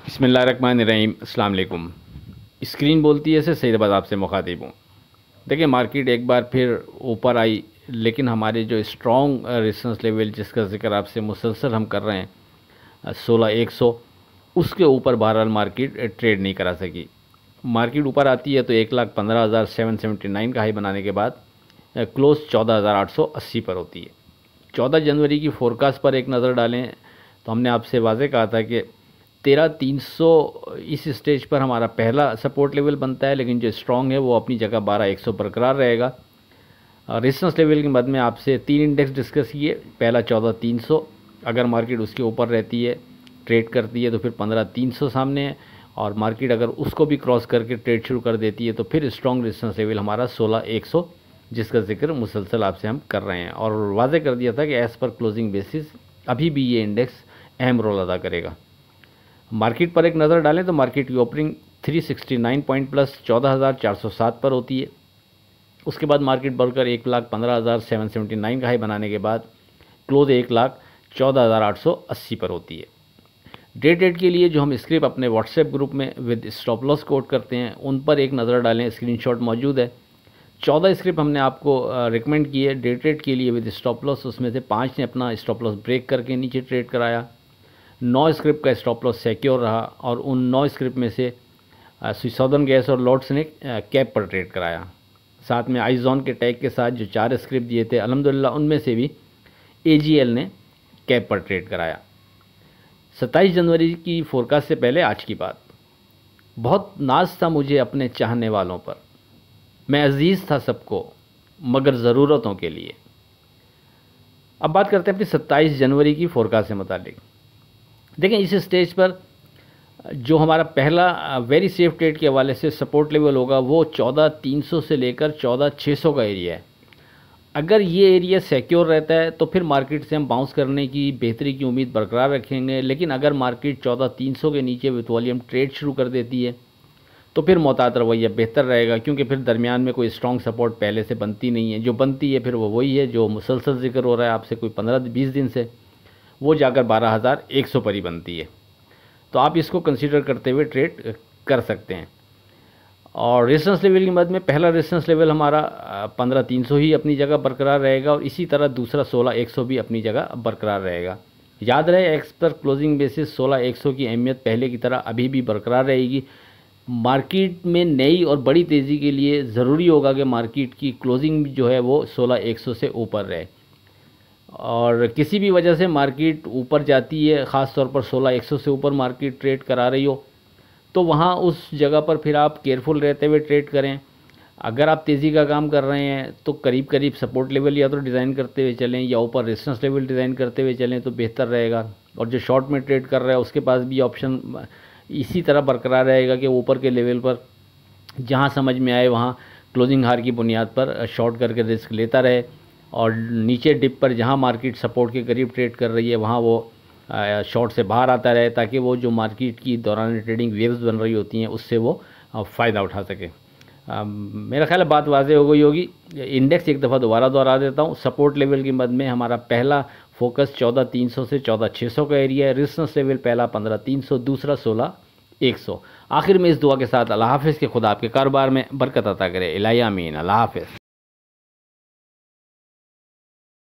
बिस्मिल्लाहिर्रहमानिर्रहीम। अस्सलाम वालेकुम। स्क्रीन बोलती है से सईदाबाद आपसे मुखातिब हूँ। देखिए, मार्केट एक बार फिर ऊपर आई, लेकिन हमारे जो स्ट्रॉन्ग रेजिस्टेंस लेवल जिसका जिक्र आपसे मुसलसल हम कर रहे हैं 16,100, उसके ऊपर बहरहाल मार्केट ट्रेड नहीं करा सकी। मार्केट ऊपर आती है तो 1,15,779 का हाई बनाने के बाद क्लोज 14,880 पर होती है। 14 जनवरी की फोरकास्ट पर एक नज़र डालें तो हमने आपसे वाज़े कहा था कि 13,300 इस स्टेज पर हमारा पहला सपोर्ट लेवल बनता है, लेकिन जो स्ट्रॉन्ग है वो अपनी जगह 12,100 बरकरार रहेगा। रेजिस्टेंस लेवल के बाद में आपसे 3 इंडेक्स डिस्कस किए। पहला 14,300, अगर मार्केट उसके ऊपर रहती है, ट्रेड करती है तो फिर 15,300 सामने है, और मार्केट अगर उसको भी क्रॉस करके ट्रेड शुरू कर देती है तो फिर स्ट्रॉन्ग रेजिस्टेंस लेवल हमारा 16,100, जिसका जिक्र मुसलसल आपसे हम कर रहे हैं, और वाज़े कर दिया था कि एज़ पर क्लोजिंग बेसिस अभी भी ये इंडेक्स अहम रोल अदा करेगा। मार्केट पर एक नज़र डालें तो मार्केट की ओपनिंग 369 पॉइंट प्लस 14,407 पर होती है। उसके बाद मार्केट बढ़कर 1,15,779 का हाई बनाने के बाद क्लोज 1,14,880 पर होती है। डे ट्रेड के लिए जो हम स्क्रिप्ट अपने व्हाट्सएप ग्रुप में विद स्टॉप लॉस कोड करते हैं, उन पर एक नज़र डालें, स्क्रीनशॉट मौजूद है। 14 स्क्रिप्ट हमने आपको रिकमेंड किए डे ट्रेड के लिए विद स्टॉप लॉस, उसमें से 5 ने अपना स्टॉप लॉस ब्रेक करके नीचे ट्रेड कराया। 9 स्क्रिप्ट का स्टॉप लॉस सिक्योर रहा, और उन 9 स्क्रिप्ट में से सदर्न गैस और लॉर्ड्स ने कैप पर ट्रेड कराया। साथ में आइजॉन के टैग के साथ जो 4 स्क्रिप्ट दिए थे, अल्हम्दुलिल्लाह उनमें से भी AGL ने कैप पर ट्रेड कराया। 27 जनवरी की फोरकास्ट से पहले आज की बात, बहुत नाज था मुझे अपने चाहने वालों पर, मैं अजीज़ था सबको मगर ज़रूरतों के लिए। अब बात करते हैं अपनी 27 जनवरी की फोरकास्ट से मुतालिक। देखें, इस स्टेज पर जो हमारा पहला वेरी सेफ ट्रेड के हवाले से सपोर्ट लेवल होगा वो 14,300 से लेकर 14,600 का एरिया है। अगर ये एरिया सिक्योर रहता है तो फिर मार्केट से हम बाउंस करने की बेहतरी की उम्मीद बरकरार रखेंगे, लेकिन अगर मार्केट 14,300 के नीचे विथ वॉल्यूम ट्रेड शुरू कर देती है तो फिर मोहतात रवैया बेहतर रहेगा, क्योंकि फिर दरमियान में कोई स्ट्रॉन्ग सपोर्ट पहले से बनती नहीं है। जो बनती है फिर वो वही है जो मुसलसल जिक्र हो रहा है आपसे कोई 15-20 दिन से, वो जाकर 12,100 पर ही बनती है। तो आप इसको कंसीडर करते हुए ट्रेड कर सकते हैं। और रेजिस्टेंस लेवल की मद में पहला रेजिस्टेंस लेवल हमारा 15,300 ही अपनी जगह बरकरार रहेगा, और इसी तरह दूसरा 16,100 भी अपनी जगह बरकरार रहेगा। याद रहे, एक्स पर क्लोजिंग बेसिस 16,100 की अहमियत पहले की तरह अभी भी बरकरार रहेगी। मार्केट में नई और बड़ी तेज़ी के लिए ज़रूरी होगा कि मार्केट की क्लोजिंग जो है वो 16,100 से ऊपर रहे, और किसी भी वजह से मार्केट ऊपर जाती है, ख़ास तौर पर 16,100 से ऊपर मार्केट ट्रेड करा रही हो, तो वहाँ उस जगह पर फिर आप केयरफुल रहते हुए ट्रेड करें। अगर आप तेज़ी का काम कर रहे हैं तो करीब करीब सपोर्ट लेवल या तो डिज़ाइन करते हुए चलें, या ऊपर रेजिस्टेंस लेवल डिज़ाइन करते हुए चलें तो बेहतर रहेगा। और जो शॉर्ट में ट्रेड कर रहा है उसके पास भी ऑप्शन इसी तरह बरकरार रहेगा कि ऊपर के लेवल पर जहाँ समझ में आए वहाँ क्लोजिंग हार की बुनियाद पर शॉर्ट करके रिस्क लेता रहे, और नीचे डिप पर जहाँ मार्केट सपोर्ट के करीब ट्रेड कर रही है वहाँ वो शॉर्ट से बाहर आता रहे, ताकि वो जो मार्केट की दौरान ट्रेडिंग वेव्स बन रही होती हैं उससे वो फ़ायदा उठा सके। मेरा ख्याल है बात वाज़ेह हो गई होगी। इंडेक्स एक दफ़ा दोबारा दोहरा देता हूँ। सपोर्ट लेवल की मद में हमारा पहला फोकस 14,300 से 14,600 का एरिया है। रेजिस्टेंस लेवल पहला 15,300, दूसरा 16,100। आखिर में इस दुआ के साथ अल्लाह हाफ़िज़ के खुदा आपके कारोबार में बरकत अता करे। इलाही आमीन। अल्लाह हाफ़िज़।